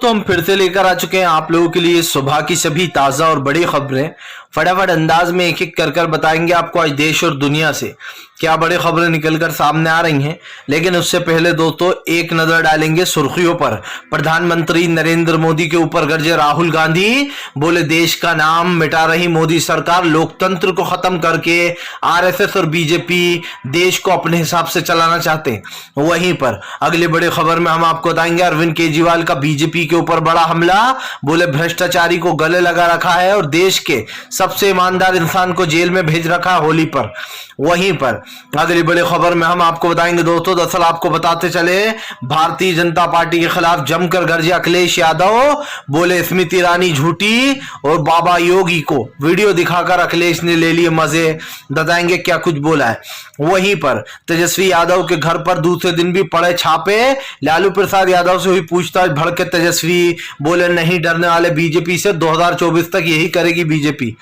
दोस्तों हम फिर से लेकर आ चुके हैं आप लोगों के लिए सुबह की सभी ताजा और बड़ी खबरें। फटाफट अंदाज में एक एक कर बताएंगे आपको आज देश और दुनिया से क्या बड़ी खबरें निकलकर सामने आ रही हैं। लेकिन उससे पहले दोस्तों एक नजर डालेंगे सुर्खियों पर। प्रधानमंत्री नरेंद्र मोदी के ऊपर गरजे राहुल गांधी, बोले देश का नाम मिटा रही मोदी सरकार, लोकतंत्र को खत्म करके आरएसएस और बीजेपी देश को अपने हिसाब से चलाना चाहते हैं। वहीं पर अगली बड़ी खबर में हम आपको बताएंगे अरविंद केजरीवाल का बीजेपी के ऊपर बड़ा हमला, बोले भ्रष्टाचारी को गले लगा रखा है और देश के सबसे ईमानदार इंसान को जेल में भेज रखा है होली पर। वहीं पर अगली बड़ी खबर में हम आपको बताएंगे दोस्तों, दरअसल आपको बताते चले भारतीय जनता पार्टी के खिलाफ जमकर गरजे अखिलेश यादव, बोले स्मृति ईरानी झूठी और बाबा योगी को वीडियो दिखाकर अखिलेश ने ले लिए मजे। बताएंगे क्या कुछ बोला है। वहीं पर तेजस्वी यादव के घर पर दूसरे दिन भी पड़े छापे, लालू प्रसाद यादव से हुई पूछताछ, भड़के तेजस्वी, बोले नहीं डरने वाले बीजेपी से, 2024 तक यही करेगी बीजेपी।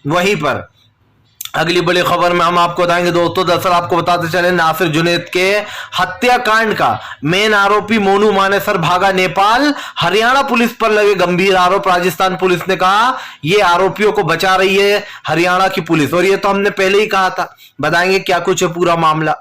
वहीं पर अगली बड़ी खबर में हम आपको बताएंगे दोस्तों, दरअसल आपको बताते चले नासिर जुनैद के हत्याकांड का मेन आरोपी मोनू मानेसर भागा नेपाल, हरियाणा पुलिस पर लगे गंभीर आरोप। राजस्थान पुलिस ने कहा ये आरोपियों को बचा रही है हरियाणा की पुलिस, और ये तो हमने पहले ही कहा था। बताएंगे क्या कुछ है पूरा मामला।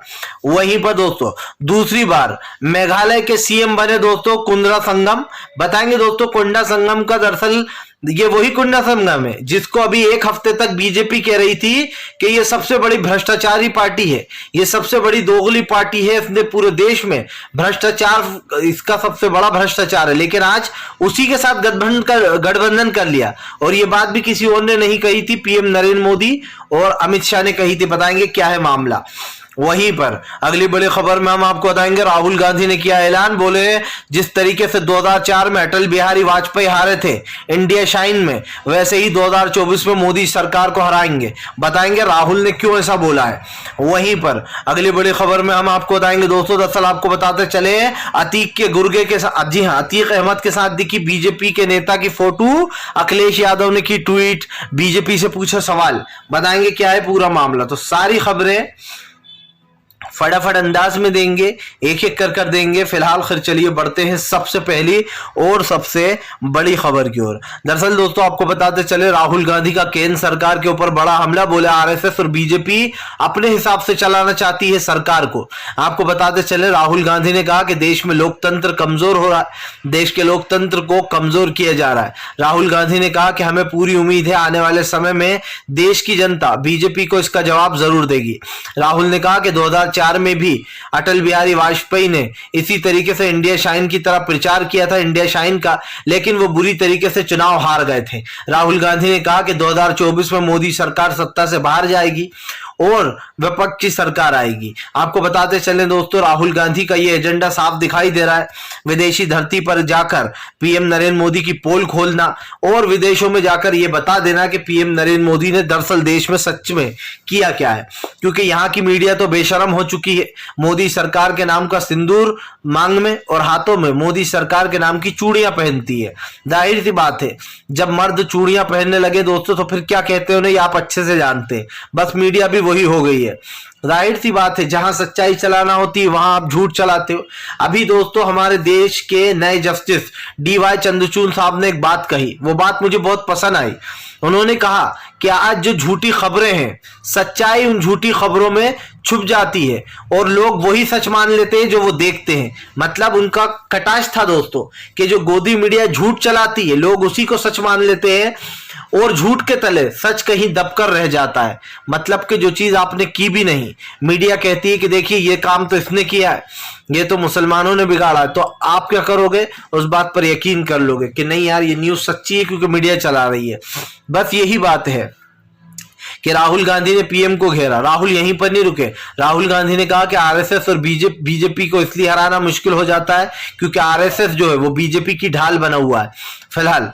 वहीं पर दोस्तों दूसरी बार मेघालय के सीएम बने दोस्तों कुंडा संगम। बताएंगे दोस्तों कुंडा संगम का दरअसल ये वही कुंडा संगम है जिसको अभी एक हफ्ते तक बीजेपी कह रही थी कि ये सबसे बड़ी भ्रष्टाचारी पार्टी है, ये सबसे बड़ी दोगली पार्टी है, इसने पूरे देश में भ्रष्टाचार, इसका सबसे बड़ा भ्रष्टाचार है। लेकिन आज उसी के साथ गठबंधन कर लिया, और ये बात भी किसी और ने नहीं कही थी, पीएम नरेंद्र मोदी और अमित शाह ने कही थी। बताएंगे क्या है मामला। वहीं पर अगली बड़ी खबर में हम आपको बताएंगे राहुल गांधी ने किया ऐलान, बोले जिस तरीके से 2004 में अटल बिहारी वाजपेयी हारे थे इंडिया शाइन में, वैसे ही 2024 में मोदी सरकार को हराएंगे। बताएंगे राहुल ने क्यों ऐसा बोला है। वहीं पर अगली बड़ी खबर में हम आपको बताएंगे दोस्तों, दरअसल आपको बताते चले अतीक के गुर्गे के साथ, जी हाँ, अतीक अहमद के साथ दिखी बीजेपी के नेता की फोटो, अखिलेश यादव ने की ट्वीट, बीजेपी से पूछा सवाल। बताएंगे क्या है पूरा मामला। तो सारी खबरें फटाफट अंदाज में देंगे, एक एक कर देंगे। फिलहाल खैर चलिए बढ़ते हैं सबसे पहली और सबसे बड़ी खबर की ओर। दरअसल दोस्तों आपको बताते चले राहुल गांधी का केंद्र सरकार के ऊपर बड़ा हमला, बोले आरएसएस और बीजेपी अपने हिसाब से चलाना चाहती है सरकार को। आपको बताते चले राहुल गांधी ने कहा कि देश में लोकतंत्र कमजोर हो रहा है, देश के लोकतंत्र को कमजोर किया जा रहा है। राहुल गांधी ने कहा कि हमें पूरी उम्मीद है आने वाले समय में देश की जनता बीजेपी को इसका जवाब जरूर देगी। राहुल ने कहा कि 2004 में भी अटल बिहारी वाजपेयी ने इसी तरीके से इंडिया शाइन की तरह प्रचार किया था, इंडिया शाइन का, लेकिन वो बुरी तरीके से चुनाव हार गए थे। राहुल गांधी ने कहा कि 2024 में मोदी सरकार सत्ता से बाहर जाएगी और विपक्ष की सरकार आएगी। आपको बताते चले दोस्तों राहुल गांधी का ये एजेंडा साफ दिखाई दे रहा है, विदेशी धरती पर जाकर पीएम नरेंद्र मोदी की पोल खोलना और विदेशों में जाकर ये बता देना कि पीएम नरेंद्र मोदी ने दरअसल देश में सच में किया क्या है। क्योंकि यहाँ की मीडिया तो बेशरम हो चुकी है, मोदी सरकार के नाम का सिंदूर मांग में और हाथों में मोदी सरकार के नाम की चूड़ियां पहनती है। जाहिर सी बात है जब मर्द चूड़ियां पहनने लगे दोस्तों तो फिर क्या कहते हैं उन्हें आप अच्छे से जानते हैं। बस मीडिया भी वही हो गई है। जाहिर सी बात है जहां सच्चाई चलाना होती है वहां आप झूठ चलाते हो। अभी दोस्तों हमारे देश के नए जस्टिस डीवाई चंद्रचूड़ साहब ने एक बात कही, वो बात मुझे बहुत पसंद आई। उन्होंने कहा कि आज जो झूठी खबरें हैं, सच्चाई उन झूठी खबरों में छुप जाती है और लोग वही सच मान लेते हैं जो वो देखते हैं। मतलब उनका कटाक्ष था दोस्तों कि जो गोदी मीडिया झूठ चलाती है लोग उसी को सच मान लेते हैं और झूठ के तले सच कहीं दबकर रह जाता है। मतलब कि जो चीज आपने की भी नहीं, मीडिया कहती है कि देखिए ये काम तो इसने किया है, ये तो मुसलमानों ने बिगाड़ा है, तो आप क्या करोगे, उस बात पर यकीन कर लोगे कि नहीं यार ये न्यूज सच्ची है क्योंकि मीडिया चला रही है। बस यही बात है कि राहुल गांधी ने पीएम को घेरा। राहुल यहीं पर नहीं रुके, राहुल गांधी ने कहा कि आरएसएस और बीजेपी को इसलिए हराना मुश्किल हो जाता है क्योंकि आरएसएस जो है वो बीजेपी की ढाल बना हुआ है। फिलहाल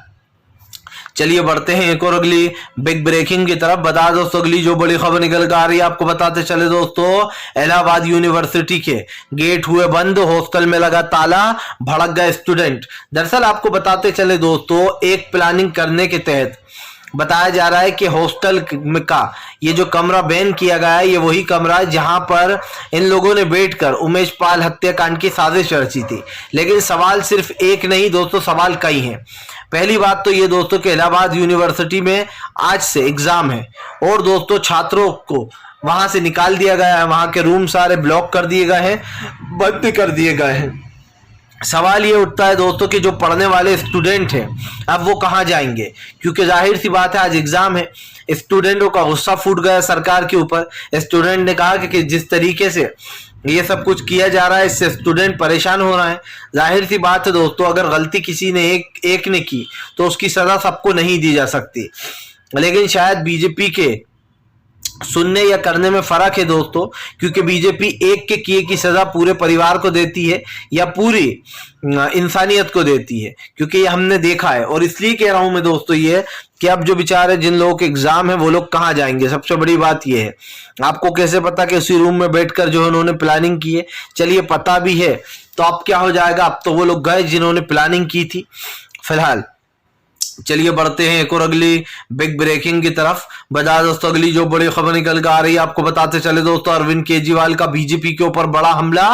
चलिए बढ़ते हैं एक और अगली बिग ब्रेकिंग की तरफ। बता दोस्तों अगली जो बड़ी खबर निकल कर आ रही है आपको बताते चले दोस्तों, इलाहाबाद यूनिवर्सिटी के गेट हुए बंद, हॉस्टल में लगा ताला, भड़क गए स्टूडेंट। दरअसल आपको बताते चले दोस्तों एक प्लानिंग करने के तहत बताया जा रहा है कि हॉस्टल का ये जो कमरा बैन किया गया है, ये वही कमरा है जहां पर इन लोगों ने बैठकर उमेश पाल हत्याकांड की साजिश रची थी। लेकिन सवाल सिर्फ एक नहीं दोस्तों, सवाल कई हैं। पहली बात तो ये दोस्तों कि इलाहाबाद यूनिवर्सिटी में आज से एग्जाम है और दोस्तों छात्रों को वहां से निकाल दिया गया है, वहां के रूम सारे ब्लॉक कर दिए गए हैं, बंद कर दिए गए हैं। सवाल ये उठता है दोस्तों कि जो पढ़ने वाले स्टूडेंट हैं अब वो कहाँ जाएंगे, क्योंकि जाहिर सी बात है आज एग्जाम है। स्टूडेंटों का गुस्सा फूट गया सरकार के ऊपर। स्टूडेंट ने कहा कि जिस तरीके से ये सब कुछ किया जा रहा है इससे स्टूडेंट परेशान हो रहा है। जाहिर सी बात है दोस्तों, अगर गलती किसी ने एक ने की तो उसकी सजा सबको नहीं दी जा सकती। लेकिन शायद बीजेपी के सुनने या करने में फर्क है दोस्तों, क्योंकि बीजेपी एक के किए की सजा पूरे परिवार को देती है या पूरी इंसानियत को देती है, क्योंकि ये हमने देखा है। और इसलिए कह रहा हूं मैं दोस्तों ये कि अब जो बेचारे जिन लोगों के एग्जाम है वो लोग कहाँ जाएंगे। सबसे बड़ी बात ये है, आपको कैसे पता कि उसी रूम में बैठकर जो उन्होंने प्लानिंग की है, चलिए पता भी है तो अब क्या हो जाएगा, अब तो वो लोग गए जिन्होंने प्लानिंग की थी। फिलहाल चलिए बढ़ते हैं एक और अगली बिग ब्रेकिंग की तरफ। बता दोस्तों अगली जो बड़ी खबर निकल कर आ रही है आपको बताते चले दोस्तों, अरविंद केजरीवाल का बीजेपी के ऊपर बड़ा हमला।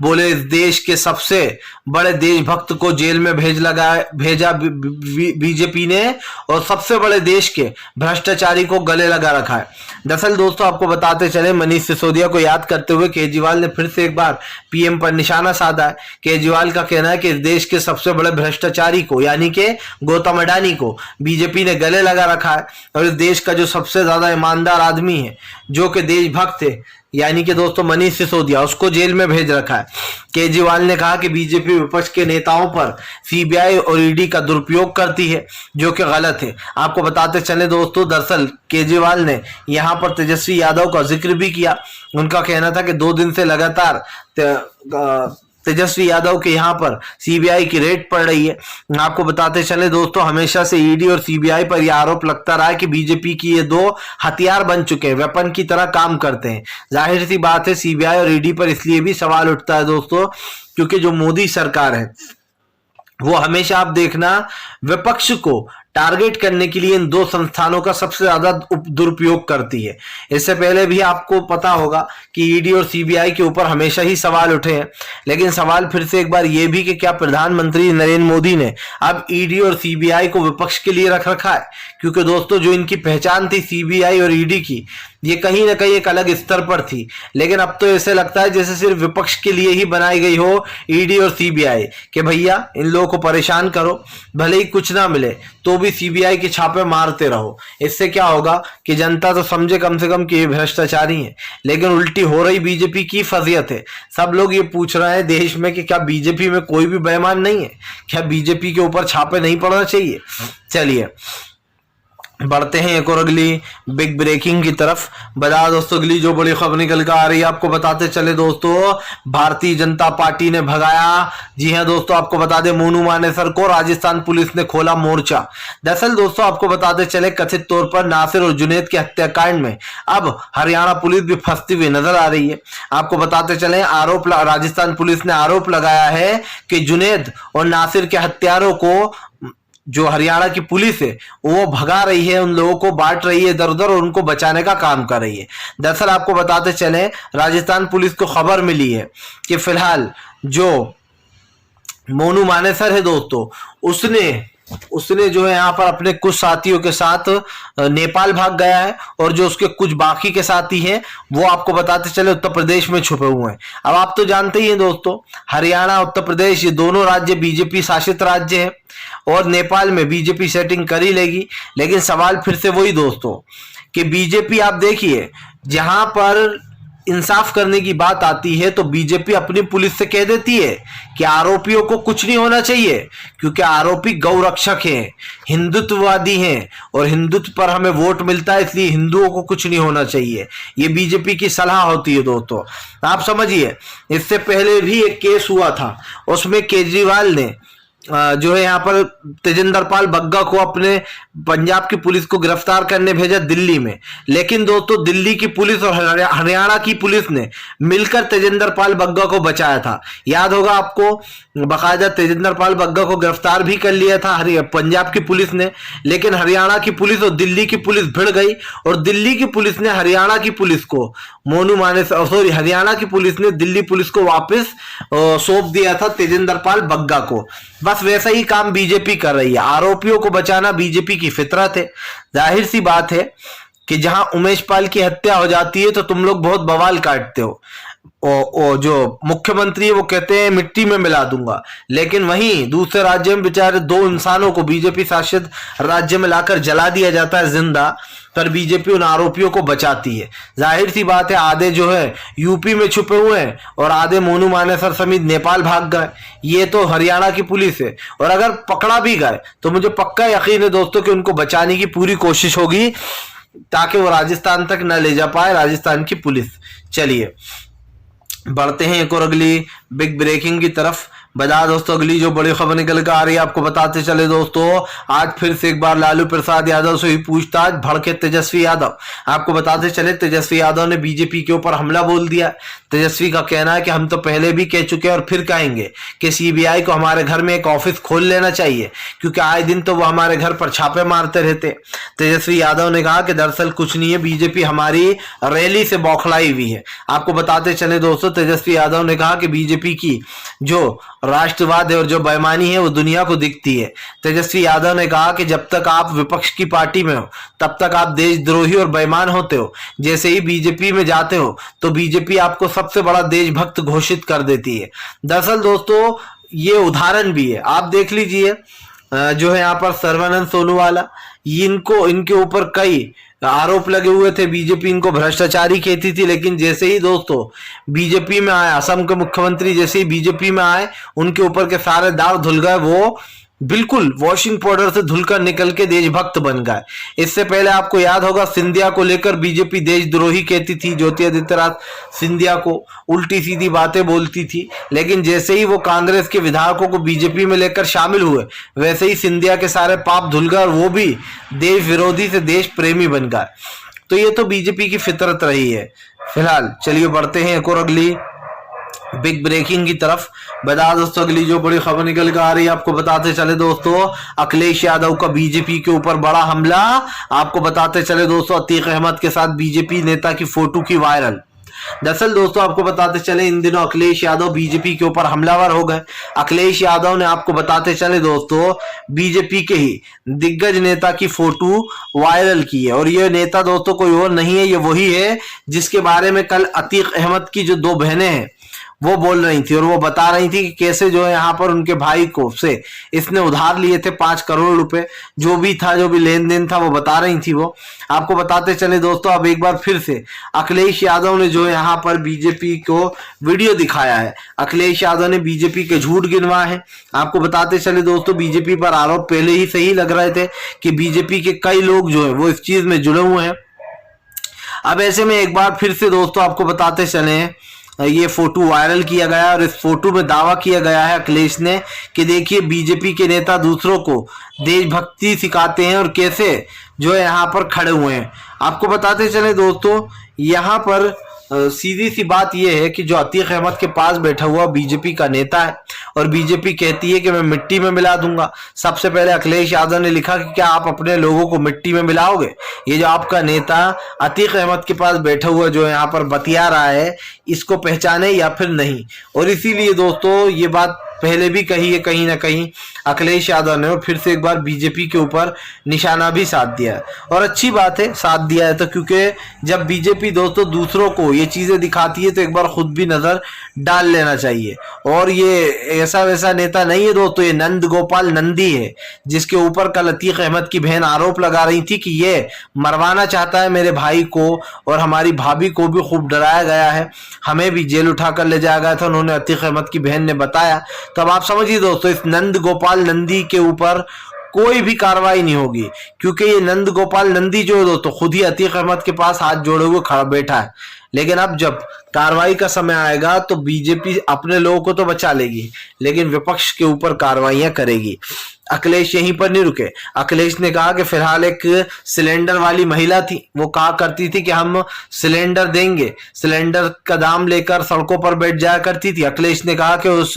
बोले इस देश के सबसे बड़े देशभक्त को जेल में भेजा बीजेपी ने और सबसे बड़े देश के भ्रष्टाचारी को गले लगा रखा है। दरअसल दोस्तों आपको बताते चले, मनीष सिसोदिया को याद करते हुए केजरीवाल ने फिर से एक बार पीएम पर निशाना साधा है। केजरीवाल का कहना है कि इस देश के सबसे बड़े भ्रष्टाचारी को यानी कि गौतम अडानी को बीजेपी ने गले लगा रखा है और इस देश का जो सबसे ज्यादा ईमानदार आदमी है जो कि देशभक्त है यानी कि दोस्तों मनीष सिसोदिया, उसको जेल में भेज रखा है। केजरीवाल ने कहा कि बीजेपी विपक्ष के नेताओं पर सीबीआई और ईडी का दुरुपयोग करती है जो कि गलत है। आपको बताते चले दोस्तों, दरअसल केजरीवाल ने यहां पर तेजस्वी यादव का जिक्र भी किया। उनका कहना था कि 2 दिन से लगातार तेजस्वी यादव के यहाँ पर सीबीआई की रेड पड़ रही है। आपको बताते चले दोस्तों, हमेशा से ईडी और सीबीआई पर यह आरोप लगता रहा है कि बीजेपी की ये 2 हथियार बन चुके हैं, वेपन की तरह काम करते हैं। जाहिर सी बात है सीबीआई और ईडी पर इसलिए भी सवाल उठता है दोस्तों क्योंकि जो मोदी सरकार है वो हमेशा आप देखना विपक्ष को टारगेट करने के लिए इन 2 संस्थानों का सबसे ज्यादा दुरुपयोग करती है। इससे पहले भी आपको पता होगा कि ईडी और सीबीआई के ऊपर हमेशा ही सवाल उठे हैं। लेकिन सवाल फिर से एक बार यह भी कि क्या प्रधानमंत्री नरेंद्र मोदी ने अब ईडी और सीबीआई को विपक्ष के लिए रख रखा है, क्योंकि दोस्तों जो इनकी पहचान थी सीबीआई और ईडी की, ये कहीं ना कहीं एक अलग स्तर पर थी। लेकिन अब तो ऐसे लगता है जैसे सिर्फ विपक्ष के लिए ही बनाई गई हो ईडी और सीबीआई, कि भैया इन लोगों को परेशान करो, भले ही कुछ ना मिले तो भी सीबीआई के छापे मारते रहो। इससे क्या होगा कि जनता तो समझे कम से कम कि ये भ्रष्टाचारी है, लेकिन उल्टी हो रही बीजेपी की फजीयत है। सब लोग ये पूछ रहे हैं देश में कि क्या बीजेपी में कोई भी बेईमान नहीं है, क्या बीजेपी के ऊपर छापे नहीं पड़ना चाहिए। चलिए बढ़ते हैं एक और अगली बिग ब्रेकिंग की तरफ। बता दोस्तों अगली जो बड़ी खबर निकल कर आ रही है आपको बताते चले दोस्तों, भारतीय जनता पार्टी ने भगाया, जी हां दोस्तों आपको बता दें, मोनू मानेसर को राजस्थान पुलिस ने खोला मोर्चा। दरअसल दोस्तों आपको बताते चले, कथित तौर पर नासिर और जुनैद के हत्याकांड में अब हरियाणा पुलिस भी फंसती हुई नजर आ रही है। आपको बताते चले, राजस्थान पुलिस ने आरोप लगाया है कि जुनैद और नासिर के हत्यारों को जो हरियाणा की पुलिस है वो भगा रही है, उन लोगों को बांट रही है इधर उधर और उनको बचाने का काम कर रही है। दरअसल आपको बताते चले, राजस्थान पुलिस को खबर मिली है कि फिलहाल जो मोनू मानेसर है दोस्तों, उसने जो है यहाँ पर अपने कुछ साथियों के साथ नेपाल भाग गया है और जो उसके कुछ बाकी के साथी हैं वो आपको बताते चले उत्तर प्रदेश में छुपे हुए हैं। अब आप तो जानते ही हैं दोस्तों, हरियाणा उत्तर प्रदेश ये दोनों राज्य बीजेपी शासित राज्य हैं और नेपाल में बीजेपी सेटिंग कर ही लेगी। लेकिन सवाल फिर से वही दोस्तों कि बीजेपी आप देखिए, जहां पर इंसाफ करने की बात आती है तो बीजेपी अपनी पुलिस से कह देती है कि आरोपियों को कुछ नहीं होना चाहिए, क्योंकि आरोपी गौरक्षक हैं, हिंदुत्ववादी हैं और हिंदुत्व पर हमें वोट मिलता है, इसलिए हिंदुओं को कुछ नहीं होना चाहिए। ये बीजेपी की सलाह होती है दोस्तों। आप समझिए, इससे पहले भी एक केस हुआ था, उसमें केजरीवाल ने जो है यहाँ पर तेजिंदर पाल बग्गा को अपने पंजाब की पुलिस को गिरफ्तार करने भेजा दिल्ली में, लेकिन दोस्तों दिल्ली की पुलिस और हरियाणा की पुलिस ने मिलकर तेजिंदर पाल बग्गा को बचाया था। याद होगा आपको, बाकायदा तेजिंदर पाल बग्गा को गिरफ्तार भी कर लिया था पंजाब की पुलिस ने, लेकिन हरियाणा की पुलिस और दिल्ली की पुलिस भिड़ गई और दिल्ली की पुलिस ने हरियाणा की पुलिस को हरियाणा की पुलिस ने दिल्ली पुलिस को वापस सौंप दिया था तेजिंदर पाल बग्गा को। बस वैसा ही काम बीजेपी कर रही है। आरोपियों को बचाना बीजेपी की फितरत है। जाहिर सी बात है कि जहां उमेश पाल की हत्या हो जाती है तो तुम लोग बहुत बवाल काटते हो। जो मुख्यमंत्री है वो कहते हैं मिट्टी में मिला दूंगा, लेकिन वहीं दूसरे राज्य में बेचारे दो इंसानों को बीजेपी शासित राज्य में लाकर जला दिया जाता है जिंदा, पर बीजेपी उन आरोपियों को बचाती है। जाहिर सी बात है आधे जो है यूपी में छुपे हुए हैं और आधे मोनू मानेसर समेत नेपाल भाग गए। ये तो हरियाणा की पुलिस है, और अगर पकड़ा भी गए तो मुझे पक्का यकीन है दोस्तों कि उनको बचाने की पूरी कोशिश होगी ताकि वो राजस्थान तक न ले जा पाए राजस्थान की पुलिस। चलिए बढ़ते हैं एक और अगली बिग ब्रेकिंग की तरफ। बता दोस्तों अगली जो बड़ी खबर निकल कर आ रही है आपको बताते चले दोस्तों, आज फिर से एक बार लालू प्रसाद यादव से हुई पूछताछ, भड़के तेजस्वी यादव। आपको बताते चले तेजस्वी यादव ने बीजेपी के ऊपर हमला बोल दिया। तेजस्वी का कहना है कि हम तो पहले भी कह चुके हैं और फिर कहेंगे कि सीबीआई को हमारे घर में एक ऑफिस खोल लेना चाहिए, क्योंकि आए दिन तो वो हमारे घर पर छापे मारते रहते। तेजस्वी यादव ने कहा कि दरअसल कुछ नहीं है, बीजेपी हमारी रैली से बौखलाई हुई है। आपको बताते चले दोस्तों तेजस्वी यादव ने कहा कि बीजेपी की जो राष्ट्रवाद है और जो बेईमानी है वो दुनिया को दिखती है। तेजस्वी यादव ने कहा कि जब तक आप विपक्ष की पार्टी में हो तब तक आप देशद्रोही और बेईमान होते हो, जैसे ही बीजेपी में जाते हो तो बीजेपी आपको सबसे बड़ा देशभक्त घोषित कर देती है। दरअसल दोस्तों ये उदाहरण भी है, आप देख लीजिए जो है यहाँ पर सर्बानंद सोनोवाला, इनके ऊपर कई आरोप लगे हुए थे, बीजेपी इनको भ्रष्टाचारी कहती थी, लेकिन जैसे ही दोस्तों बीजेपी में आए, असम के मुख्यमंत्री जैसे ही बीजेपी में आए उनके ऊपर के सारे दाग धुल गए, वो बिल्कुल वॉशिंग पाउडर से धुलकर निकल के देशभक्त बन गए। इससे पहले आपको याद होगा सिंधिया को लेकर बीजेपी देशद्रोही कहती थी, ज्योतिरादित्य सिंधिया को उल्टी सीधी बातें बोलती थी, लेकिन जैसे ही वो कांग्रेस के विधायकों को बीजेपी में लेकर शामिल हुए वैसे ही सिंधिया के सारे पाप धुल गए और वो भी देश विरोधी से देश प्रेमी बन गए। तो ये तो बीजेपी की फितरत रही है। फिलहाल चलिए बढ़ते हैं एक और अगली बिग ब्रेकिंग की तरफ। बता दोस्तों अगली जो बड़ी खबर निकल कर आ रही है आपको बताते चले दोस्तों, अखिलेश यादव का बीजेपी के ऊपर बड़ा हमला। आपको बताते चले दोस्तों अतीक अहमद के साथ बीजेपी नेता की फोटो की वायरल। दरअसल दोस्तों आपको बताते चले इन दिनों अखिलेश यादव बीजेपी के ऊपर हमलावर हो गए। अखिलेश यादव ने आपको बताते चले दोस्तों बीजेपी के ही दिग्गज नेता की फोटो वायरल की है, और ये नेता दोस्तों कोई और नहीं है, ये वही है जिसके बारे में कल अतीक अहमद की जो दो बहनें हैं वो बोल रही थी, और वो बता रही थी कि कैसे जो है यहाँ पर उनके भाई को से इसने उधार लिए थे 5 करोड़ रुपए, जो भी था जो भी लेन देन था वो बता रही थी वो। आपको बताते चले दोस्तों अब एक बार फिर से अखिलेश यादव ने जो है यहाँ पर बीजेपी को वीडियो दिखाया है। अखिलेश यादव ने बीजेपी के झूठ गिनवाए हैं। आपको बताते चले दोस्तों बीजेपी पर आरोप पहले ही सही लग रहे थे कि बीजेपी के कई लोग जो है वो इस चीज में जुड़े हुए हैं। अब ऐसे में एक बार फिर से दोस्तों आपको बताते चले ये फोटो वायरल किया गया और इस फोटो में दावा किया गया है अखिलेश ने कि देखिए बीजेपी के नेता दूसरों को देशभक्ति सिखाते हैं और कैसे जो है यहाँ पर खड़े हुए हैं। आपको बताते चले दोस्तों यहाँ पर सीधी सी बात यह है कि जो अतीक अहमद के पास बैठा हुआ बीजेपी का नेता है और बीजेपी कहती है कि मैं मिट्टी में मिला दूंगा। सबसे पहले अखिलेश यादव ने लिखा कि क्या आप अपने लोगों को मिट्टी में मिलाओगे? ये जो आपका नेता अतीक अहमद के पास बैठा हुआ जो यहाँ पर बतिया रहा है इसको पहचाने या फिर नहीं। और इसीलिए दोस्तों ये बात पहले भी कही है कहीं ना कहीं अखिलेश यादव ने, और फिर से एक बार बीजेपी के ऊपर निशाना भी साध दिया है। और अच्छी बात है साथ दिया है तो, क्योंकि जब बीजेपी दोस्तों दूसरों को ये चीजें दिखाती है तो एक बार खुद भी नजर डाल लेना चाहिए। और ये ऐसा वैसा नेता नहीं है दोस्तों, ये नंद गोपाल नंदी है जिसके ऊपर कल अतीक अहमद की बहन आरोप लगा रही थी कि ये मरवाना चाहता है मेरे भाई को, और हमारी भाभी को भी खूब डराया गया है, हमें भी जेल उठाकर ले जाया गया था, उन्होंने अतीक अहमद की बहन ने बताया। तो अब आप समझिए दोस्तों इस नंद गोपाल नंदी के ऊपर कोई भी कार्रवाई नहीं होगी, क्योंकि ये नंद गोपाल नंदी जो है दोस्तों खुद ही अतीक अहमद के पास हाथ जोड़े हुए खड़ा बैठा है। लेकिन अब जब कार्रवाई का समय आएगा तो बीजेपी अपने लोगों को तो बचा लेगी, लेकिन विपक्ष के ऊपर कार्रवाइयां करेगी। अखिलेश यहीं पर नहीं रुके। अखिलेश ने कहा कि फिलहाल एक सिलेंडर वाली महिला थी, वो कहा करती थी कि हम सिलेंडर देंगे, सिलेंडर का दाम लेकर सड़कों पर बैठ जाया करती थी। अखिलेश ने कहा कि उस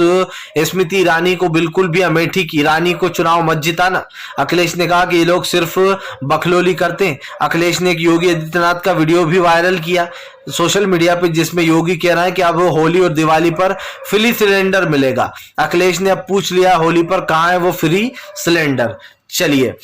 स्मृति ईरानी को बिल्कुल भी अमेठी की रानी को चुनाव मत जिताना। अखिलेश ने कहा कि ये लोग सिर्फ बखलोली करते हैं। अखिलेश ने एक योगी आदित्यनाथ का वीडियो भी वायरल किया सोशल मीडिया पे, जिसमें योगी कह रहा है कि अब होली और दिवाली पर फ्री सिलेंडर मिलेगा। अखिलेश ने अब पूछ लिया होली पर कहां है वो फ्री सिलेंडर। चलिए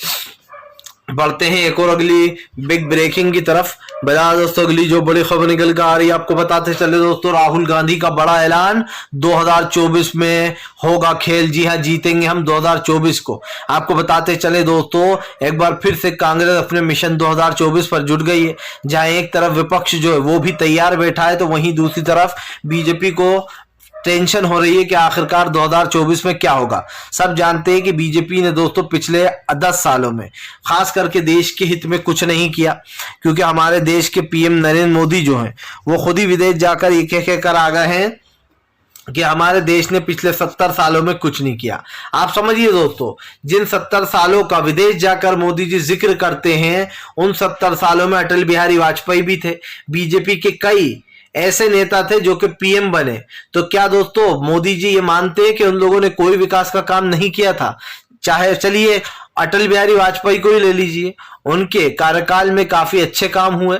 बढ़ते हैं एक और अगली बिग ब्रेकिंग की तरफ। बता दोस्तों अगली जो बड़ी खबर निकल कर आ रही है, आपको बताते चले दोस्तों, राहुल गांधी का बड़ा ऐलान, 2024 में होगा खेल। जी हां, जीतेंगे हम 2024 को। आपको बताते चले दोस्तों, एक बार फिर से कांग्रेस अपने मिशन 2024 पर जुट गई है। जहां एक तरफ विपक्ष जो है वो भी तैयार बैठा है, तो वहीं दूसरी तरफ बीजेपी को टेंशन हो रही है कि आखिरकार 2024 में क्या होगा। सब जानते हैं कि बीजेपी ने दोस्तों पिछले 10 सालों में खास करके देश के हित में कुछ नहीं किया, क्योंकि हमारे देश के पीएम नरेंद्र मोदी जो हैं वो खुद ही विदेश जाकर ये कह कर आ गए हैं कि हमारे देश ने पिछले 70 सालों में कुछ नहीं किया। आप समझिए दोस्तों, जिन 70 सालों का विदेश जाकर मोदी जी जिक्र करते हैं, उन 70 सालों में अटल बिहारी वाजपेयी भी थे। बीजेपी के कई ऐसे नेता थे जो कि पीएम बने। तो क्या दोस्तों मोदी जी ये मानते हैं कि उन लोगों ने कोई विकास का काम नहीं किया था? चाहे चलिए अटल बिहारी वाजपेयी को ही ले लीजिए, उनके कार्यकाल में काफी अच्छे काम हुए।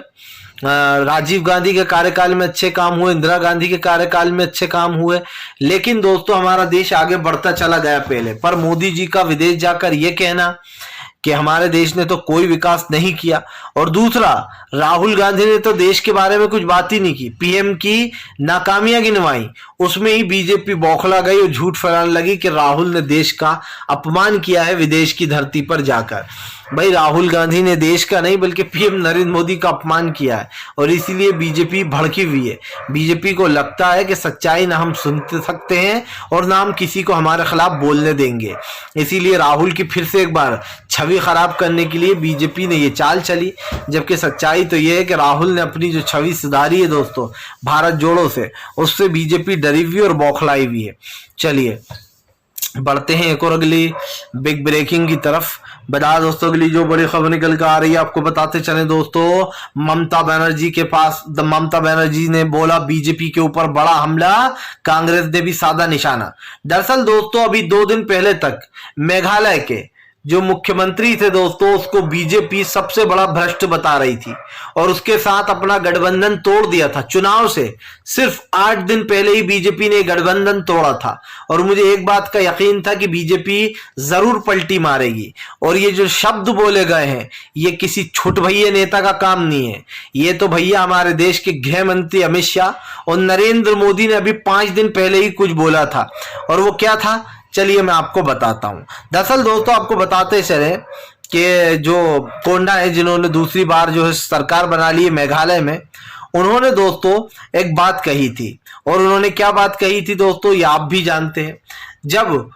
राजीव गांधी के कार्यकाल में अच्छे काम हुए, इंदिरा गांधी के कार्यकाल में अच्छे काम हुए, लेकिन दोस्तों हमारा देश आगे बढ़ता चला गया पहले। पर मोदी जी का विदेश जाकर यह कहना कि हमारे देश ने तो कोई विकास नहीं किया, और दूसरा राहुल गांधी ने तो देश के बारे में कुछ बात ही नहीं की, पीएम की नाकामियां गिनवाई, उसमें ही बीजेपी बौखला गई और झूठ फैलाने लगी कि राहुल ने देश का अपमान किया है विदेश की धरती पर जाकर। भाई राहुल गांधी ने देश का नहीं बल्कि पीएम नरेंद्र मोदी का अपमान किया है, और इसीलिए बीजेपी भड़की हुई है। बीजेपी को लगता है कि सच्चाई ना हम सुन सकते हैं और ना हम किसी को हमारे खिलाफ बोलने देंगे, इसीलिए राहुल की फिर से एक बार छवि खराब करने के लिए बीजेपी ने ये चाल चली। जबकि सच्चाई तो ये है कि राहुल ने अपनी जो छवि सुधारी है दोस्तों भारत जोड़ो से, उससे बीजेपी डरी हुई और बौखलाई हुई है। चलिए बढ़ते हैं एक और अगली बिग ब्रेकिंग की तरफ। बता दोस्तों अगली जो बड़ी खबर निकल कर आ रही है, आपको बताते चले दोस्तों, ममता बनर्जी के पास ममता बनर्जी ने बोला बीजेपी के ऊपर बड़ा हमला, कांग्रेस ने भी साधा निशाना। दरअसल दोस्तों अभी 2 दिन पहले तक मेघालय के जो मुख्यमंत्री थे दोस्तों, उसको बीजेपी सबसे बड़ा भ्रष्ट बता रही थी और उसके साथ अपना गठबंधन तोड़ दिया था चुनाव से। सिर्फ 8 दिन पहले ही बीजेपी ने गठबंधन तोड़ा था, और मुझे एक बात का यकीन था कि बीजेपी जरूर पलटी मारेगी। और ये जो शब्द बोले गए हैं, ये किसी छुट भैया नेता का काम नहीं है, ये तो भैया हमारे देश के गृह मंत्री अमित शाह और नरेंद्र मोदी ने अभी 5 दिन पहले ही कुछ बोला था। और वो क्या था, चलिए मैं आपको बताता हूं। दरअसल दोस्तों आपको बताते चले कि जो कोंडा है, जिन्होंने दूसरी बार जो है सरकार बना ली है मेघालय में, उन्होंने दोस्तों एक बात कही थी। और उन्होंने क्या बात कही थी दोस्तों, ये आप भी जानते हैं। जब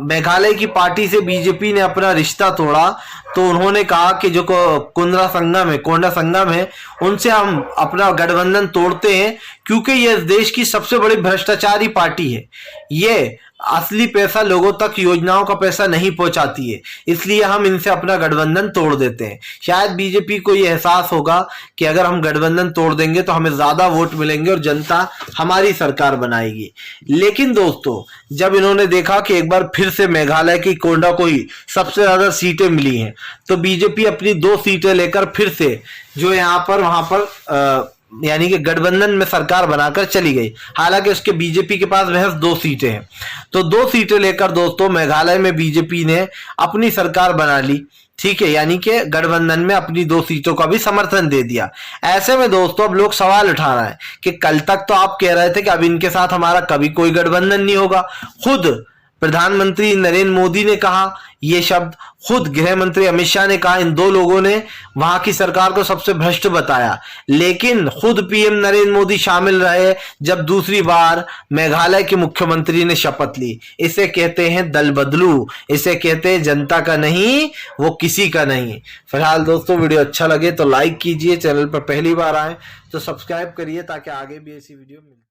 मेघालय की पार्टी से बीजेपी ने अपना रिश्ता तोड़ा, तो उन्होंने कहा कि जो कोंडा संगम है, उनसे हम अपना गठबंधन तोड़ते हैं, क्योंकि ये देश की सबसे बड़ी भ्रष्टाचारी पार्टी है। ये असली पैसा लोगों तक योजनाओं का पैसा नहीं पहुंचाती है, इसलिए हम इनसे अपना गठबंधन तोड़ देते हैं। शायद बीजेपी को यह एहसास होगा कि अगर हम गठबंधन तोड़ देंगे तो हमें ज्यादा वोट मिलेंगे और जनता हमारी सरकार बनाएगी। लेकिन दोस्तों जब इन्होंने देखा कि एक बार फिर से मेघालय की कोंडा को ही सबसे ज्यादा सीटें मिली हैं, तो बीजेपी अपनी 2 सीटें लेकर फिर से जो यहाँ पर वहां पर यानी कि गठबंधन में सरकार बनाकर चली गई। हालांकि उसके बीजेपी के पास महज 2 सीटें हैं, तो 2 सीटें लेकर दोस्तों मेघालय में बीजेपी ने अपनी सरकार बना ली। ठीक है, यानी कि गठबंधन में अपनी 2 सीटों का भी समर्थन दे दिया। ऐसे में दोस्तों अब लोग सवाल उठा रहे हैं कि कल तक तो आप कह रहे थे कि अब इनके साथ हमारा कभी कोई गठबंधन नहीं होगा। खुद प्रधानमंत्री नरेंद्र मोदी ने कहा ये शब्द, खुद गृह मंत्री अमित शाह ने कहा। इन दो लोगों ने वहां की सरकार को सबसे भ्रष्ट बताया, लेकिन खुद पीएम नरेंद्र मोदी शामिल रहे जब दूसरी बार मेघालय के मुख्यमंत्री ने शपथ ली। इसे कहते हैं दल बदलू, इसे कहते हैं जनता का नहीं वो किसी का नहीं। फिलहाल दोस्तों वीडियो अच्छा लगे तो लाइक कीजिए, चैनल पर पहली बार आए तो सब्सक्राइब करिए ताकि आगे भी ऐसी वीडियो मिले।